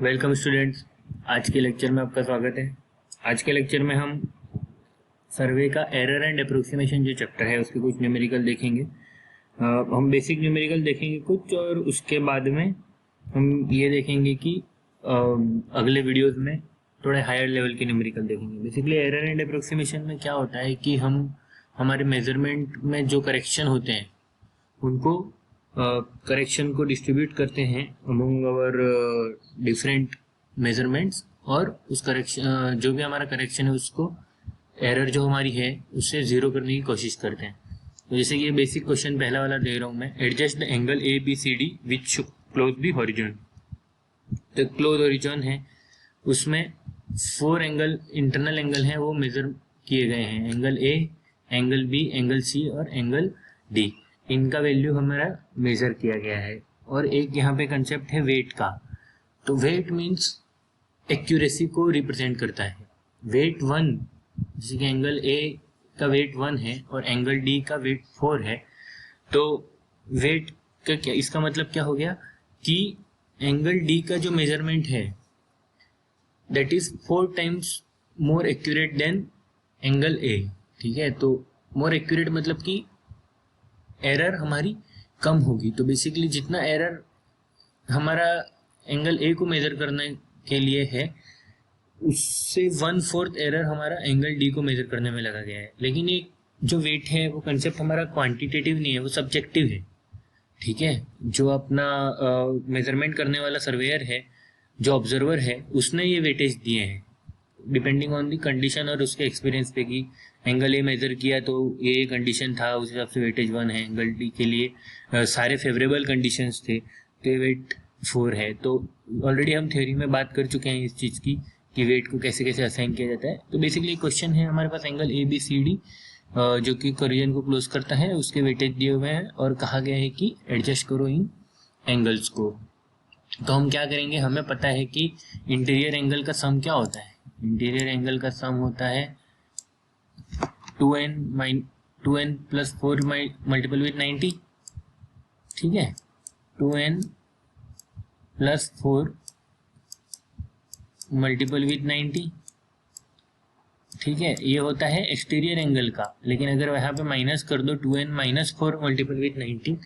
Welcome students. आज के lecture में आपका स्वागत है। आज के लेक्चर में हम सर्वे का एरर एंड अप्रोक्सीमेशन जो चैप्टर है उसके कुछ न्यूमेरिकल देखेंगे। हम बेसिक न्यूमेरिकल देखेंगे कुछ, और उसके बाद में हम ये देखेंगे कि अगले वीडियोस में थोड़े हायर लेवल के न्यूमेरिकल देखेंगे। बेसिकली एरर एंड अप्रोक्सीमेशन में क्या होता है कि हम हमारे मेजरमेंट में जो करेक्शन होते हैं उनको करेक्शन को डिस्ट्रीब्यूट करते हैं अमंग आवर डिफरेंट मेजरमेंट्स, और उस करेक्शन जो भी हमारा करेक्शन है उसको एरर जो हमारी है उससे ज़ीरो करने की कोशिश करते हैं। तो जैसे कि ये बेसिक क्वेश्चन पहला वाला दे रहा हूँ मैं, adjust the angle A B C D which close the horizon. तो क्लोज हॉरिजॉन है, उसमें 4 एंगल इंटरनल एंगल हैं वो मेजर किए गए हैं, angle A, angle B, angle C और एंगल डी। इनका वैल्यू हमारा मेजर किया गया है। और एक यहाँ पे कंसेप्ट है वेट का। तो वेट मीन्स एक्यूरेसी को रिप्रेजेंट करता है। वेट 1, जैसे कि एंगल ए का वेट 1 है और एंगल डी का वेट 4 है, तो वेट का क्या, इसका मतलब क्या हो गया कि एंगल डी का जो मेजरमेंट है that is 4 times more accurate then angle A. ठीक है, तो मोर एक्यूरेट मतलब कि एरर हमारी कम होगी। तो बेसिकली जितना एरर हमारा एंगल ए को मेजर करने के लिए है उससे 1/4 एरर हमारा एंगल डी को मेजर करने में लगा गया है। लेकिन ये जो वेट है वो कंसेप्ट हमारा क्वांटिटेटिव नहीं है, वो सब्जेक्टिव है। ठीक है, जो अपना मेजरमेंट करने वाला सर्वेयर है, जो ऑब्जर्वर है, उसने ये वेटेज दिए हैं डिपेंडिंग ऑन दी कंडीशन और उसके एक्सपीरियंस पे कि एंगल ए मेजर किया तो ये कंडीशन था, उस हिसाब से वेटेज 1 है। एंगल डी के लिए सारे फेवरेबल कंडीशंस थे तो ये वेट 4 है। तो ऑलरेडी हम थ्योरी में बात कर चुके हैं इस चीज़ की कि वेट को कैसे कैसे असाइन किया जाता है। तो बेसिकली क्वेश्चन है हमारे पास angle A B C D जो कि कोरिजन को क्लोज करता है, उसके वेटेज दिए हुए हैं और कहा गया है कि एडजस्ट करो इन एंगल्स को। तो हम क्या करेंगे, हमें पता है कि इंटीरियर एंगल का सम क्या होता है। इंटीरियर एंगल का सम होता है 2n प्लस 4 मल्टीपल विथ 90। ठीक है, 2n प्लस 4 मल्टीपल विथ 90। ठीक है, ये होता है एक्सटीरियर एंगल का। लेकिन अगर वहाँ पे माइनस कर दो 2n माइनस 4 मल्टीपल विथ 90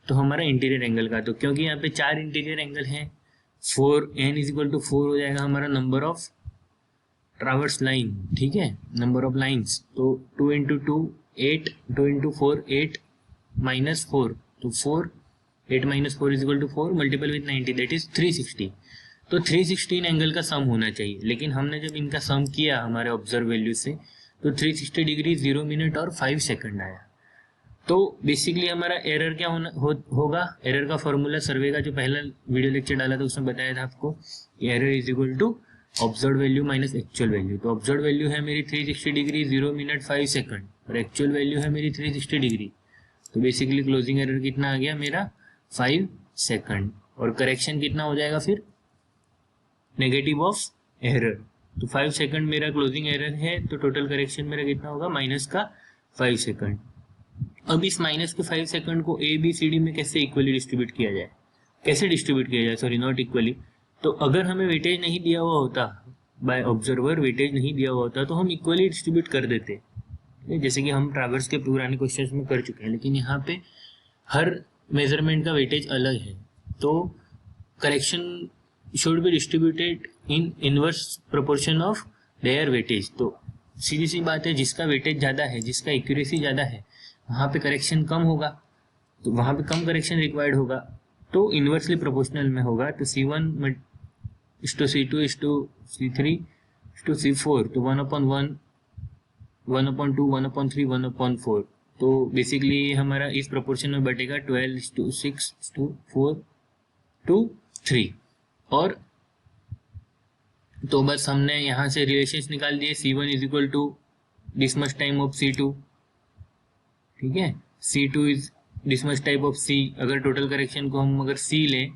तो हमारा इंटीरियर एंगल का। तो क्योंकि यहाँ पे 4 इंटीरियर एंगल हैं, 4n इज इक्वल टू 4 हो जाएगा हमारा नंबर ऑफ ट्रावर्स लाइन। ठीक है, नंबर ऑफ लाइंस। तो 2 इंटू 2 8, 2 इंटू 4 8 माइनस 4, तो 4 8 minus 4 is equal to 4 multiple with 90 that is 360। तो 316 एंगल का सम होना चाहिए। लेकिन हमने जब इनका सम किया हमारे ऑब्जर्व वैल्यू से तो 360 डिग्री 0 मिनट और 5 सेकंड आया। तो बेसिकली हमारा एरर क्या होगा। एरर का फॉर्मूला सर्वे का जो पहला वीडियो लेक्चर डाला था उसमें बताया था आपको, error is equal to observe value minus actual value. तो ऑब्जर्व वैल्यू है मेरी 360 डिग्री 0 मिनट 5 सेकंड और एक्चुअल वैल्यू है मेरी 360 डिग्री। तो बेसिकली क्लोजिंग एरर कितना आ गया मेरा 5 सेकंड। और करेक्शन कितना हो जाएगा फिर, नेगेटिव ऑफ एरर। तो 5 सेकंड मेरा क्लोजिंग एरर है, तो टोटल करेक्शन मेरा कितना होगा माइनस का 5 सेकंड। अब इस माइनस के 5 सेकंड को ए बी सी डी में कैसे इक्वली डिस्ट्रीब्यूट किया जाए, कैसे डिस्ट्रीब्यूट किया जाए, सॉरी नॉट इक्वली। तो अगर हमें वेटेज नहीं दिया हुआ होता, बाय ऑब्जर्वर वेटेज नहीं दिया हुआ होता, तो हम इक्वली डिस्ट्रीब्यूट कर देते, जैसे कि हम ट्रावर्स के पुराने क्वेश्चंस में कर चुके हैं। लेकिन यहाँ पे हर मेजरमेंट का वेटेज अलग है, तो correction should be distributed in inverse proportion of their weightage. तो सीधी सी बात है, जिसका वेटेज ज़्यादा है, जिसका एक्यूरेसी ज़्यादा है, वहाँ पे करेक्शन कम होगा, तो वहाँ पे कम करेक्शन रिक्वायर्ड होगा, तो इन्वर्सली प्रोपोर्शनल में होगा। तो C1 is to C2 is to C3 is to C4, तो 1/1 1/2 1/3 1/4। तो बेसिकली हमारा इस प्रोपोर्शन में बटेगा 12:6:4:3। और तो बस हमने यहाँ से रिलेशंस निकाल दिए, C1 is equal to this much time of C2। ठीक है, C2 is this much type of C। अगर टोटल करेक्शन को हम अगर C लें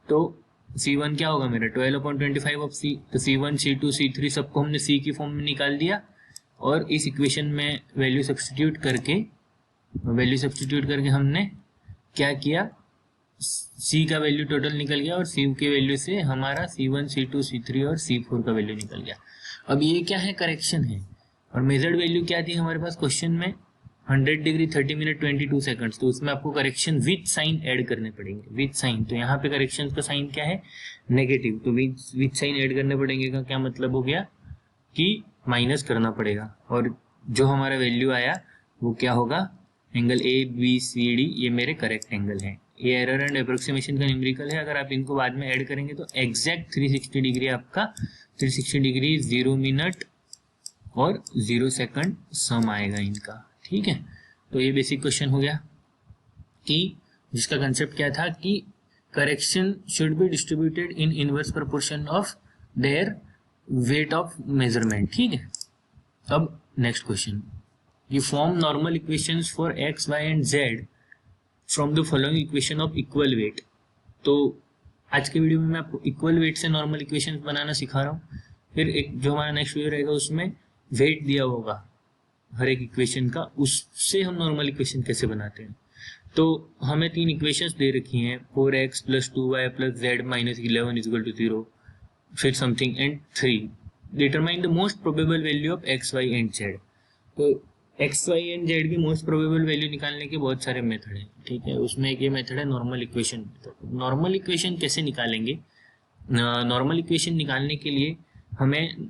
तो C1 क्या होगा मेरा 12/25 ऑफ C। तो C1 C2 C3 सबको हमने C की फॉर्म में निकाल दिया और इस इक्वेशन में वैल्यू सब्स्टिट्यूट करके हमने क्या किया, सी का वैल्यू टोटल निकल गया और सी की वैल्यू से हमारा C1, C2, C3 और C4 का वैल्यू निकल गया। अब ये क्या है, करेक्शन है। और मेजर्ड वैल्यू क्या थी हमारे पास क्वेश्चन में, 100 डिग्री 30 मिनट 22 सेकंड्स। तो उसमें आपको करेक्शन विथ साइन ऐड करने पड़ेंगे, विथ साइन। तो यहाँ पे करेक्शन का साइन क्या है, नेगेटिव। तो विथ साइन ऐड करने पड़ेंगे का क्या मतलब हो गया कि माइनस करना पड़ेगा। और जो हमारा वैल्यू आया वो क्या होगा, एंगल ABCD, ये मेरे करेक्ट एंगल हैं। ये एरर एंड अप्रोक्सीमेशन का न्यूमेरिकल है। अगर आप इनको बाद में ऐड करेंगे तो एग्जैक्ट 360 डिग्री आपका 360 डिग्री 0 मिनट और 0 सेकंड सम आएगा इनका। ठीक है, तो ये बेसिक क्वेश्चन हो गया कि जिसका कंसेप्ट क्या था कि correction should be distributed in inverse proportion of their weight of measurement. ठीक है, अब next question, you form normal equations for x, y and z from the following equation of equal weight. तो आज के video में मैं आपको equal weight से नॉर्मल इक्वेशंस बनाना सिखा रहा हूँ। फिर एक जो हमारा नेक्स्ट वीडियो रहेगा उसमें वेट दिया होगा हर एक इक्वेशन का, उससे हम नॉर्मल इक्वेशन कैसे बनाते हैं। तो हमें 3 इक्वेशंस दे रखी हैं, 4x + 2y + z - 11 = 0, फिर something and 3। Determine the most probable value of x, y and z। तो x, y एंड z की मोस्ट प्रोबेबल वैल्यू निकालने के बहुत सारे मेथड हैं। ठीक है, उसमें एक ये मेथड है normal equation method. Normal equation कैसे निकालेंगे, नॉर्मल इक्वेशन निकालने के लिए हमें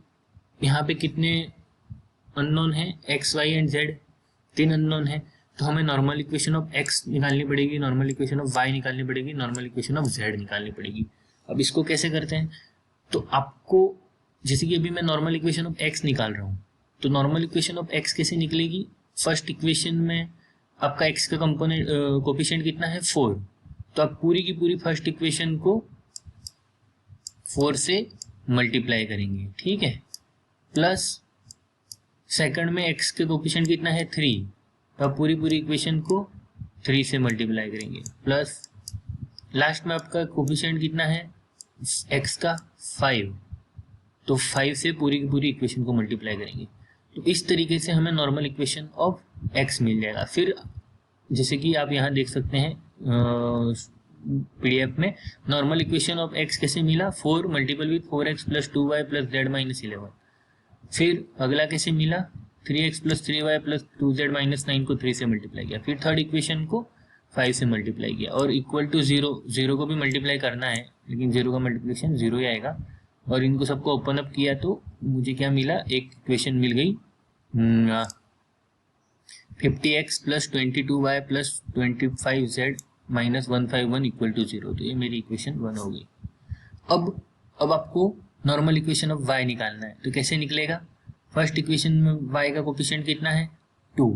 यहाँ पे कितने अननोन है, x, y and z, 3 unknown है। तो हमें नॉर्मल इक्वेशन ऑफ x निकालनी पड़ेगी, नॉर्मल इक्वेशन ऑफ y निकालनी पड़ेगी, नॉर्मल इक्वेशन ऑफ z निकालनी पड़ेगी। अब इसको कैसे करते हैं, तो आपको जैसे कि अभी मैं नॉर्मल इक्वेशन ऑफ x निकाल रहा हूँ, तो नॉर्मल इक्वेशन ऑफ x कैसे निकलेगी, फर्स्ट इक्वेशन में आपका x का कंपोनेंट कोफिशिएंट कितना है, 4। तो आप पूरी की पूरी फर्स्ट इक्वेशन को 4 से मल्टीप्लाई करेंगे। ठीक है, प्लस सेकंड में x के कोफिशिएंट कितना है, 3। तो आप पूरी पूरी इक्वेशन को 3 से मल्टीप्लाई करेंगे, प्लस लास्ट में आपका कोफिशिएंट कितना है x का, 5। तो 5 से पूरी की पूरी इक्वेशन को मल्टीप्लाई करेंगे। तो इस तरीके से हमें नॉर्मल इक्वेशन ऑफ x मिल जाएगा। फिर जैसे कि आप यहाँ देख सकते हैं PDF में, नॉर्मल इक्वेशन ऑफ x कैसे मिला, 4 multiple with 4x + 2y + z - 11। फिर अगला कैसे मिला, 3x + 3y + 2z - 9 को 3 से मल्टीप्लाई किया। फिर थर्ड इक्वेशन को 5 से मल्टीप्लाई किया और इक्वल टू 0, 0 को भी मल्टीप्लाई करना है लेकिन 0 का मल्टीप्लिकेशन 0 ही आएगा। और इनको सबको ओपन अप किया तो मुझे क्या मिला, एक इक्वेशन मिल गई, 50x + 22y + 25z - 151 = 0। तो ये मेरी इक्वेशन 1 हो गई। अब आपको नॉर्मल इक्वेशन ऑफ y निकालना है। तो कैसे निकलेगा, फर्स्ट इक्वेशन में y का कोफिशिएंट कितना है, 2।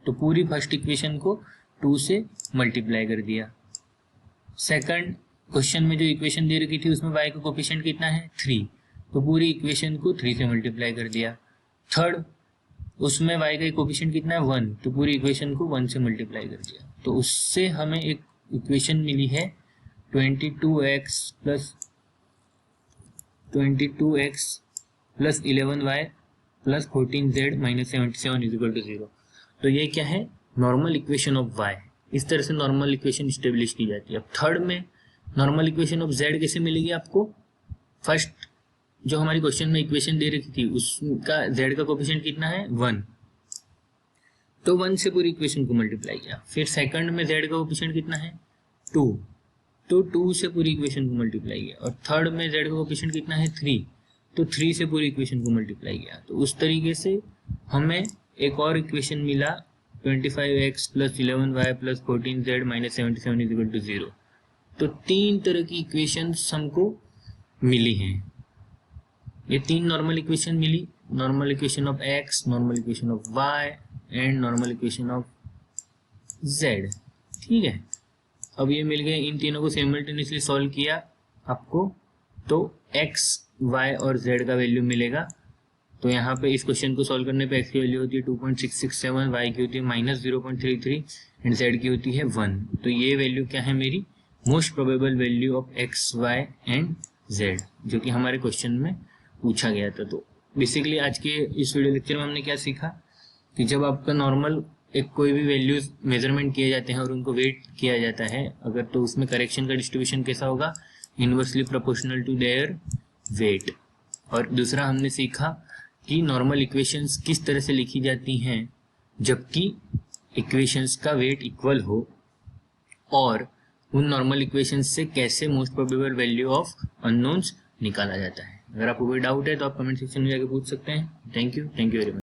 तो पूरी फर्स्ट इक्वेशन को 2 से मल्टीप्लाई कर दिया। सेकंड क्वेश्चन में जो इक्वेशन दे रखी थी उसमें y का कोफिशिएंट कितना है, 3। तो पूरी इक्वेशन को 3 से मल्टीप्लाई कर दिया। थर्ड उसमें y का कोफिशिएंट कितना है, 1। तो पूरी इक्वेशन को 1 से मल्टीप्लाई कर दिया। तो उससे हमें एक इक्वेशन मिली है 22x + 11y + 14z - 77 = 0। तो ये क्या है, नॉर्मल इक्वेशन ऑफ y। इस तरह से नॉर्मल इक्वेशन स्टेब्लिश की जाती है। अब थर्ड में नॉर्मल इक्वेशन ऑफ z कैसे मिलेगी आपको, फर्स्ट जो हमारी क्वेश्चन में इक्वेशन दे रखी थी उसका z का कोफिशिएंट कितना है, 1। तो 1 से पूरी इक्वेशन को मल्टीप्लाई किया। फिर सेकंड में z का कोफिशिएंट कितना है, 2। तो 2 से पूरी इक्वेशन को मल्टीप्लाई किया। और थर्ड में z का कोफिशिएंट कितना है, 3। तो 3 से पूरी इक्वेशन को मल्टीप्लाई किया। तो उस तरीके से हमें एक और इक्वेशन मिला, 25x + 11y + 14z - 77 = 0। तो 3 तरह की इक्वेशंस हमको मिली हैं। ये 3 नॉर्मल इक्वेशन मिली, normal equation of x, normal equation of y and normal equation of z। ठीक है, अब ये मिल गए। इन तीनों को सिमल्टेनियसली सॉल्व किया आपको, तो x, y और z का वैल्यू मिलेगा। तो यहाँ पे इस क्वेश्चन को सॉल्व करने पे x की वैल्यू होती है 2.667, y की होती है -0.33 एंड z की होती है 1। तो ये वैल्यू क्या है मेरी, most probable value of x, y and z, जो कि हमारे क्वेश्चन में पूछा गया था। तो बेसिकली आज के इस वीडियो लेक्चर में हमने क्या सीखा कि जब आपका नॉर्मल एक कोई भी वैल्यूज मेजरमेंट किए जाते हैं और उनको वेट किया जाता है अगर, तो उसमें करेक्शन का डिस्ट्रीब्यूशन कैसा होगा, inversely proportional to their weight. और दूसरा हमने सीखा कि नॉर्मल इक्वेशंस किस तरह से लिखी जाती हैं जबकि इक्वेशंस का वेट इक्वल हो, और उन नॉर्मल इक्वेशंस से कैसे most probable value of unknowns निकाला जाता है। अगर आपको कोई डाउट है तो आप कमेंट सेक्शन में जाके पूछ सकते हैं। Thank you very much.